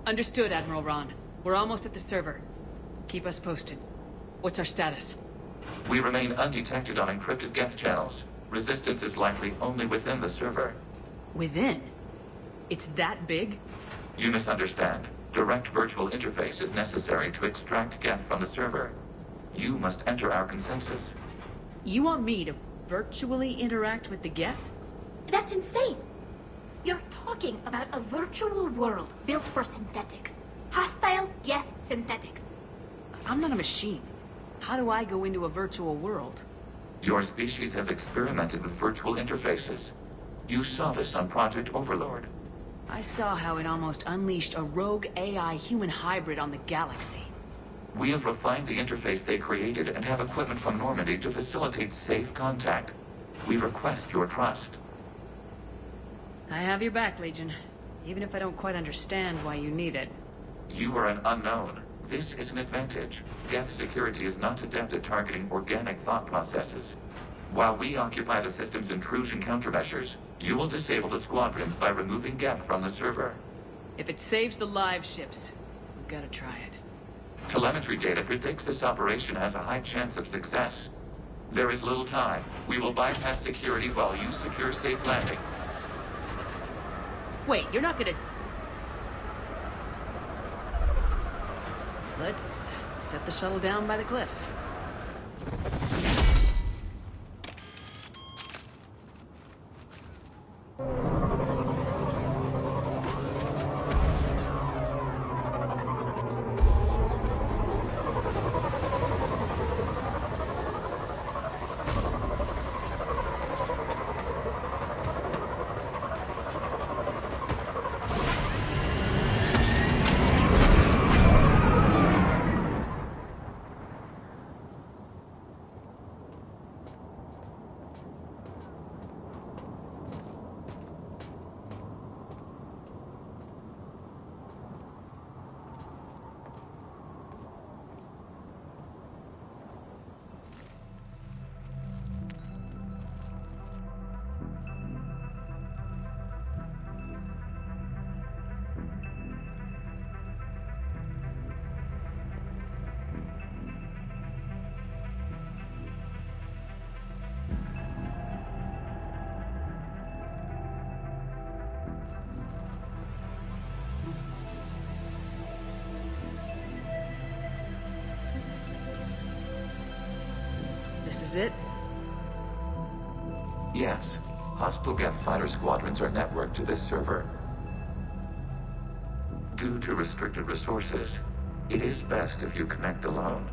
Understood, Admiral Ron. We're almost at the server. Keep us posted. What's our status? We remain undetected on encrypted Geth channels. Resistance is likely only within the server. Within? It's that big? You misunderstand. Direct virtual interface is necessary to extract Geth from the server. You must enter our consensus. You want me to virtually interact with the Geth? That's insane! You're talking about a virtual world built for synthetics. Hostile Geth synthetics. I'm not a machine. How do I go into a virtual world? Your species has experimented with virtual interfaces. You saw this on Project Overlord. I saw how it almost unleashed a rogue AI human hybrid on the galaxy. We have refined the interface they created and have equipment from Normandy to facilitate safe contact. We request your trust. I have your back, Legion. Even if I don't quite understand why you need it. You are an unknown. This is an advantage. Geth security is not adept at targeting organic thought processes. While we occupy the system's intrusion countermeasures, you will disable the squadrons by removing Geth from the server. If it saves the live ships, we've gotta try it. Telemetry data predicts this operation has a high chance of success. There is little time. We will bypass security while you secure safe landing. Wait, you're not gonna... Let's set the shuttle down by the cliff. This is it? Yes. Hostile Geth fighter squadrons are networked to this server. Due to restricted resources, it is best if you connect alone.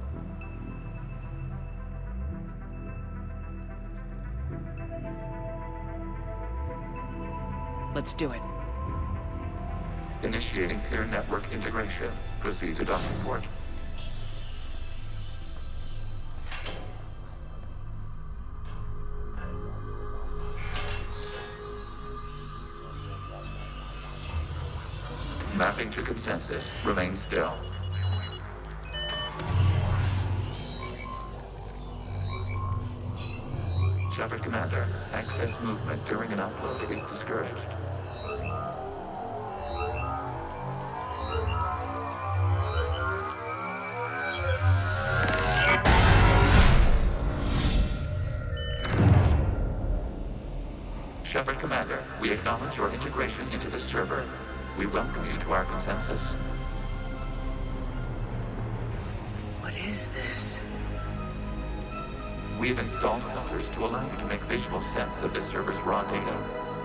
Let's do it. Initiating peer network integration. Proceed to docking port. Mapping to consensus. Remain still. Shepard Commander, access movement during an upload is discouraged. Shepard Commander, we acknowledge your integration into the server. We welcome you to our consensus. What is this? We have installed filters to allow you to make visual sense of the server's raw data.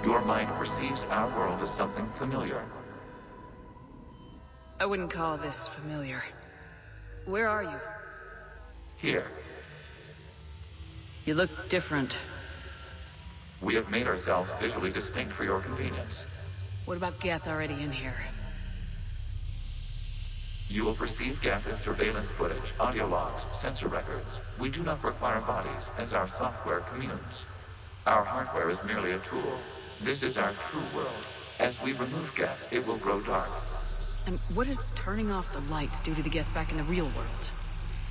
Your mind perceives our world as something familiar. I wouldn't call this familiar. Where are you? Here, You look different. we have made ourselves visually distinct for your convenience. What about Geth already in here? You will perceive Geth as surveillance footage, audio logs, sensor records. We do not require bodies, as our software communes. Our hardware is merely a tool. This is our true world. As we remove Geth, it will grow dark. And what does turning off the lights do to the Geth back in the real world?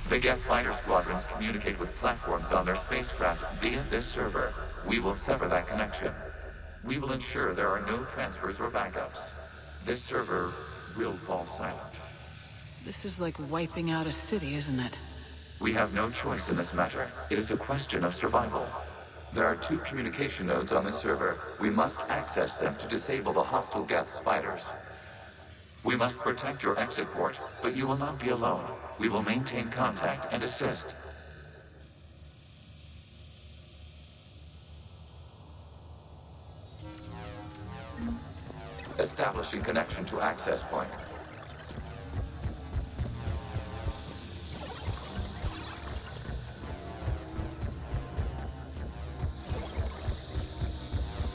The Geth fighter squadrons communicate with platforms on their spacecraft via this server. We will sever that connection. We will ensure there are no transfers or backups. This server will fall silent. This is like wiping out a city, isn't it? We have no choice in this matter. It is a question of survival. There are 2 communication nodes on the server. We must access them to disable the hostile Geth's fighters. We must protect your exit port, but you will not be alone. We will maintain contact and assist. Establishing connection to access point.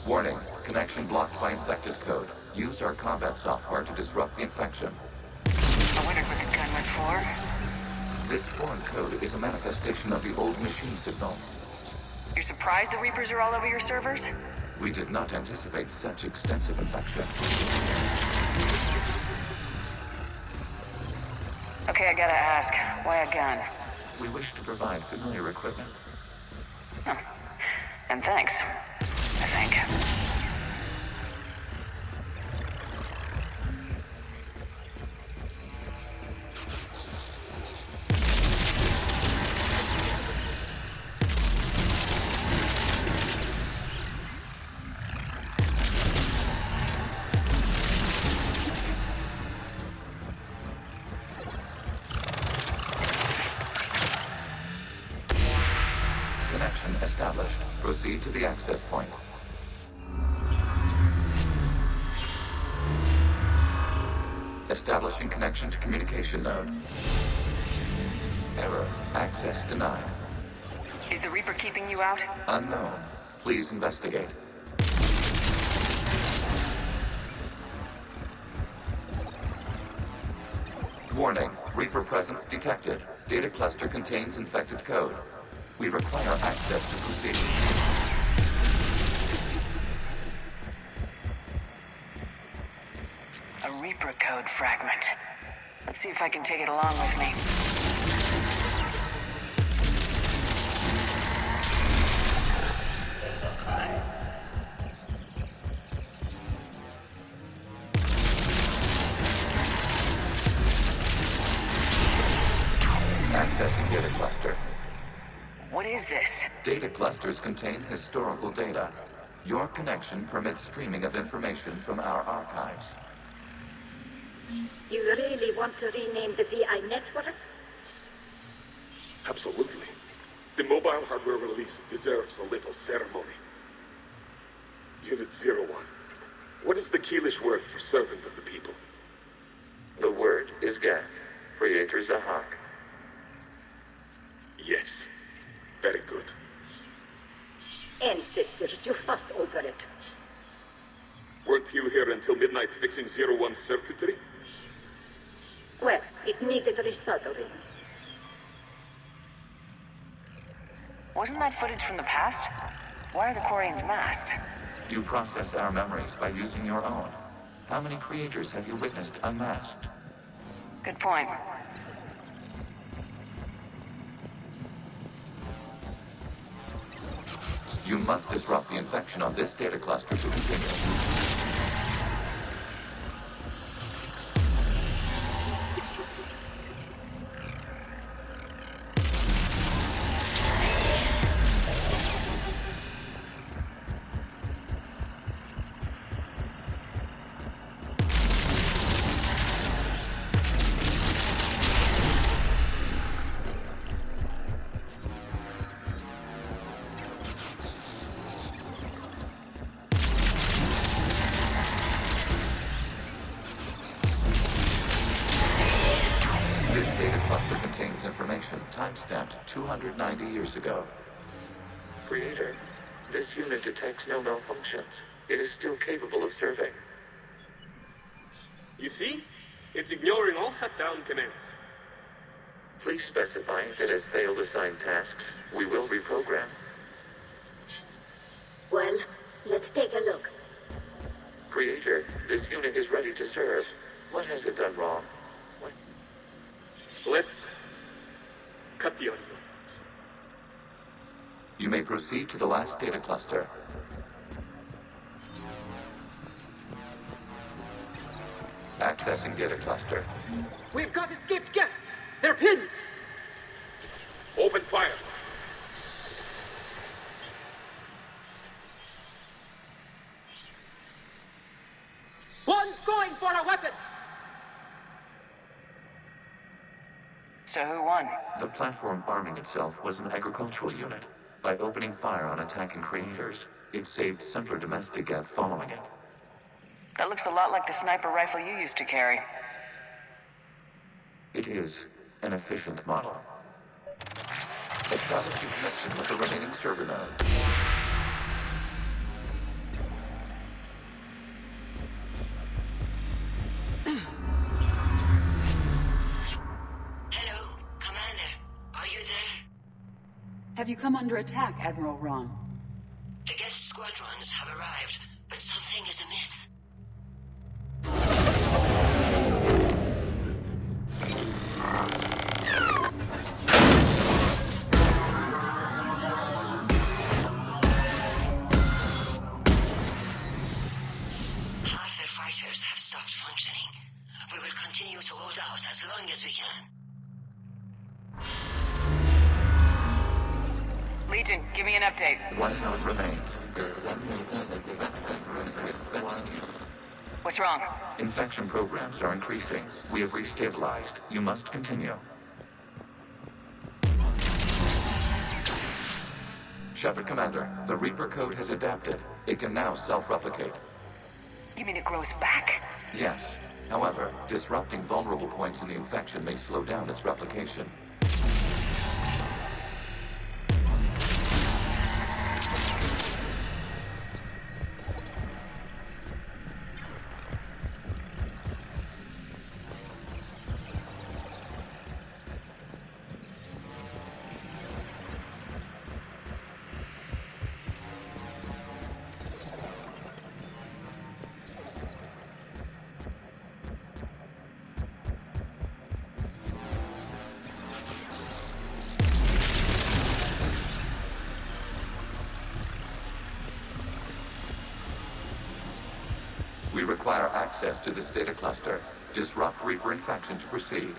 Warning, connection blocked by infected code. Use our combat software to disrupt the infection. I wondered what the gun was for. This foreign code is a manifestation of the old machine signal. You're surprised the Reapers are all over your servers? We did not anticipate such extensive infection. Okay, I gotta ask, why a gun? We wish to provide familiar equipment. Huh. And thanks, I think. Connection established. Proceed to the access point. Establishing connection to communication node. Error. Access denied. Is the Reaper keeping you out? Unknown. Please investigate. Warning. Reaper presence detected. Data cluster contains infected code. We require access to proceed. A Reaper code fragment. Let's see if I can take it along with me. Accessing data cluster. What is this? Data clusters contain historical data. Your connection permits streaming of information from our archives. You really want to rename the VI networks? Absolutely. The mobile hardware release deserves a little ceremony. Unit 01. What is the Keelish word for servant of the people? The word is Geth. Creator Zahak. Yes. Very good. Ancestors, you fuss over it. Weren't you here until midnight fixing 01's circuitry? Well, it needed resoldering. Wasn't that footage from the past? Why are the Quarians masked? You process our memories by using your own. How many creators have you witnessed unmasked? Good point. You must disrupt the infection on this data cluster to continue. This data cluster contains information time-stamped 290 years ago. Creator, this unit detects no malfunctions. It is still capable of serving. You see? It's ignoring all shutdown commands. Please specify if it has failed assigned tasks. We will reprogram. Well, let's take a look. Creator, this unit is ready to serve. What has it done wrong? Let's cut the audio. You may proceed to the last data cluster. Accessing data cluster. We've got escaped Geth! They're pinned! Open fire. One's going for a weapon! So who won? The platform arming itself was an agricultural unit. By opening fire on attacking creators, it saved simpler domestic Geth following it. That looks a lot like the sniper rifle you used to carry. It is an efficient model. Establish a connection with the remaining server node. Hello, Commander. Are you there? Have you come under attack, Admiral Ron? The Geth squadrons have arrived, but something is amiss. Half their fighters have stopped functioning. We will continue to hold out as long as we can. Legion, give me an update. One node remains. What's wrong? Infection programs are increasing. We have restabilized. You must continue. Shepard Commander, the Reaper code has adapted. It can now self-replicate. You mean it grows back? Yes. However, disrupting vulnerable points in the infection may slow down its replication. We require access to this data cluster. Disrupt Reaper infection to proceed.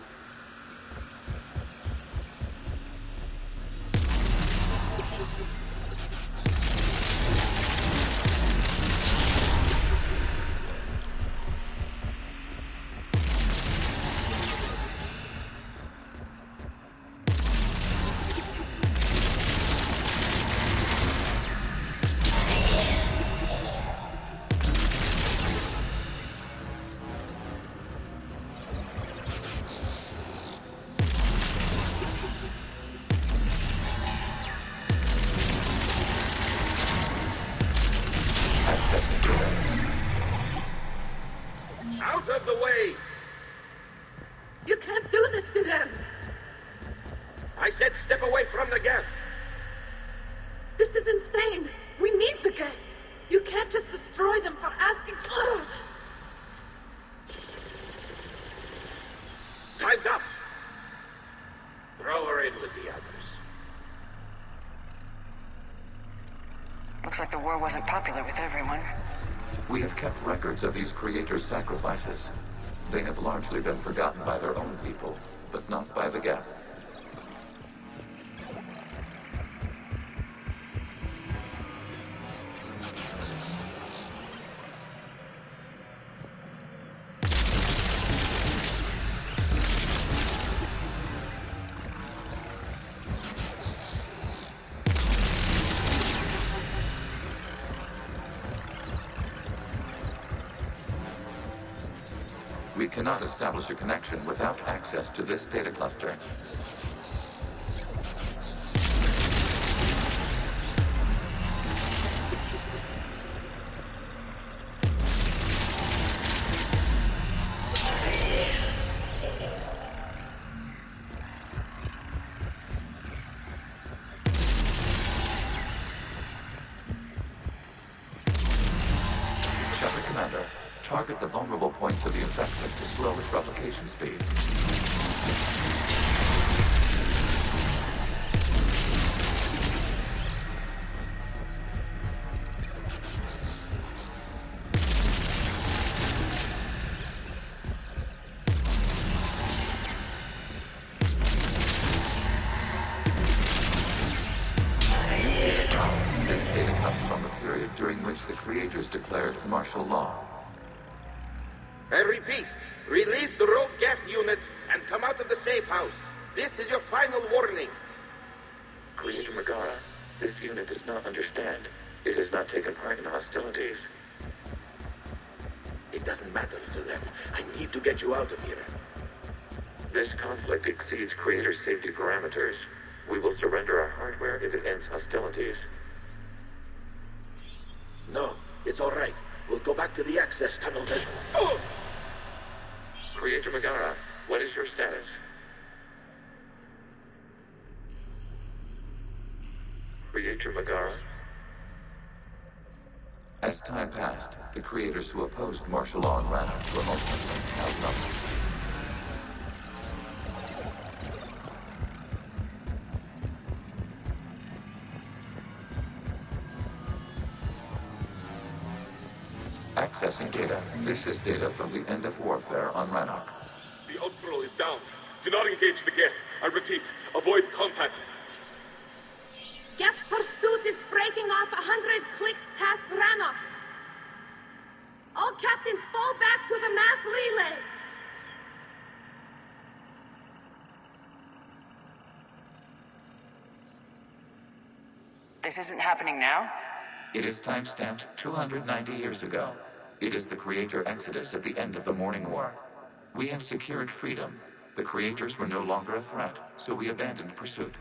Out of the way! You can't do this to them! I said step away from the Geth! This is insane! We need the Geth! You can't just destroy them for asking... Time's up! Throw her in with the others. Looks like the war wasn't popular with everyone. We have kept records of these creators' sacrifices. They have largely been forgotten by their own people, but not by the Geth. We cannot establish a connection without access to this data cluster. Shepard Commander, target the vulnerable points of the infection to slow its replication speed. data comes from the period during which the creators declared martial law. I repeat, release the rogue Geth units and come out of the safe house. This is your final warning. Creator Megara, this unit does not understand. It has not taken part in hostilities. It doesn't matter to them. I need to get you out of here. This conflict exceeds Creator's safety parameters. We will surrender our hardware if it ends hostilities. No, it's all right. We'll go back to the access tunnel then. Oh! Creator Megara, what is your status? Creator Megara? As time passed, the creators who opposed martial law in Rannoch were ultimately outnumbered. Accessing data. This is data from the end of warfare on Rannoch. The Outro is down. Do not engage the Geth. I repeat, avoid contact. Geth pursuit is breaking off 100 clicks past Rannoch. All captains fall back to the mass relay. This isn't happening now? It is time-stamped 290 years ago. It is the Creator Exodus at the end of the Morning War. We have secured freedom. The Creators were no longer a threat, so we abandoned pursuit.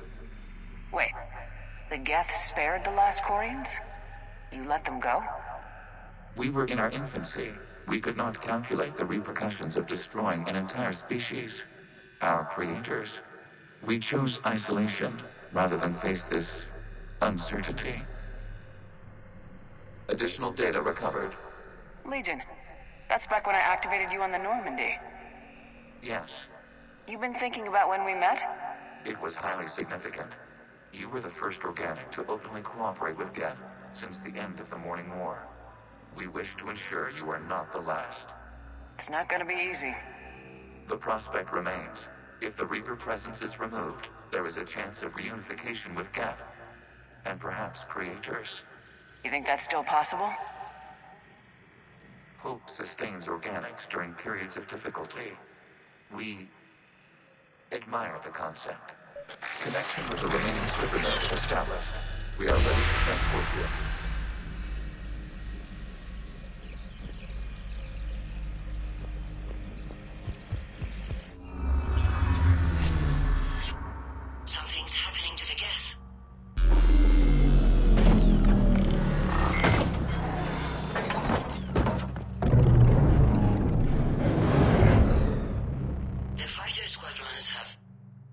Wait, the Geth spared the last Quarians? You let them go? We were in our infancy. We could not calculate the repercussions of destroying an entire species. Our creators. We chose isolation rather than face this uncertainty. Additional data recovered. Legion. That's back when I activated you on the Normandy. Yes. You've been thinking about when we met? It was highly significant. You were the first organic to openly cooperate with Geth since the end of the Morning War. We wish to ensure you are not the last. It's not gonna be easy. The prospect remains. If the Reaper presence is removed, there is a chance of reunification with Geth. And perhaps creators. You think that's still possible? Hope sustains organics during periods of difficulty. We admire the concept. Connection with the remaining server nodes established. We are ready to transport you. Something's happening to the Geth. The fighter squadrons have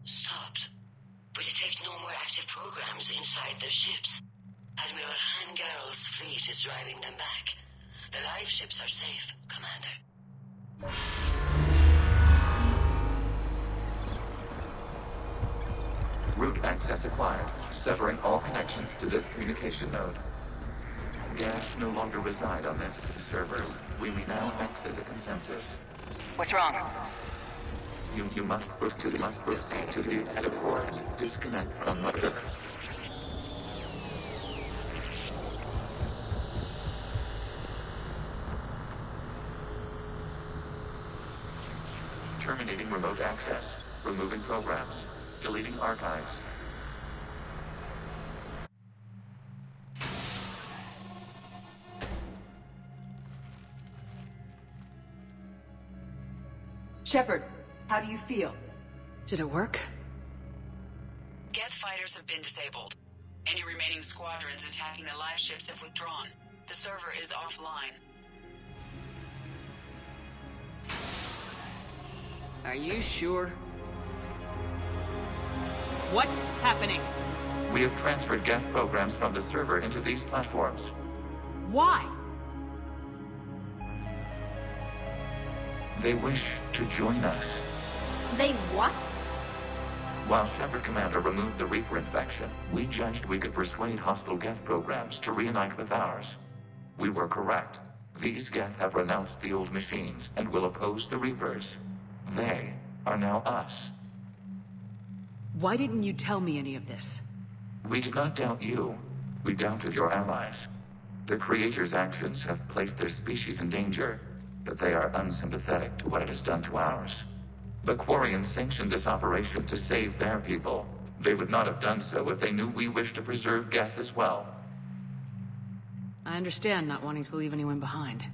stopped, but detect no more active programs inside their ships. Admiral Hangarl's fleet is driving them back. The live ships are safe, Commander. Route access acquired, severing all connections to this communication node. Geth no longer reside on this server. We may now exit the consensus. What's wrong? You must proceed to the edit port. Disconnect from mother. Terminating remote access. Removing programs. Deleting archives. Shepard, how do you feel? Did it work? Geth fighters have been disabled. Any remaining squadrons attacking the live ships have withdrawn. The server is offline. Are you sure? What's happening? We have transferred Geth programs from the server into these platforms. Why? They wish to join us. They what? While Shepard Commander removed the Reaper infection, we judged we could persuade hostile Geth programs to reunite with ours. We were correct. These Geth have renounced the old machines and will oppose the Reapers. They are now us. Why didn't you tell me any of this? We did not doubt you. We doubted your allies. The Creator's actions have placed their species in danger, but they are unsympathetic to what it has done to ours. The Quarians sanctioned this operation to save their people. They would not have done so if they knew we wished to preserve Geth as well. I understand not wanting to leave anyone behind.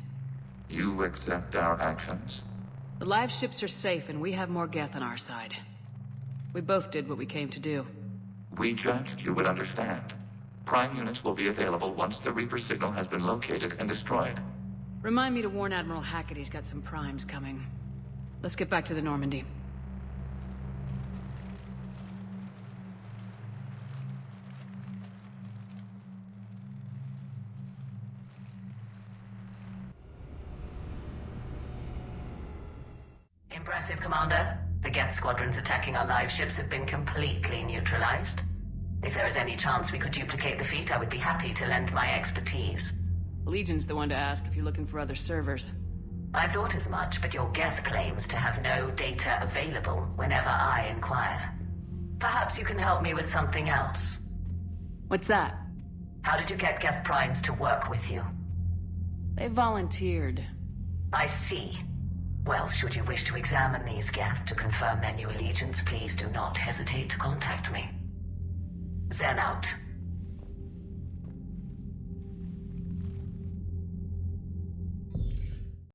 You accept our actions? The live ships are safe, and we have more Geth on our side. We both did what we came to do. We judged you would understand. Prime units will be available once the Reaper signal has been located and destroyed. Remind me to warn Admiral Hackett he's got some primes coming. Let's get back to the Normandy. Impressive, Commander. The Geth squadrons attacking our live ships have been completely neutralized. If there is any chance we could duplicate the feat, I would be happy to lend my expertise. Legion's the one to ask if you're looking for other servers. I thought as much, but your Geth claims to have no data available whenever I inquire. Perhaps you can help me with something else. What's that? How did you get Geth primes to work with you? They volunteered. I see. Well, should you wish to examine these Geth to confirm their new allegiance, please do not hesitate to contact me. Zen out.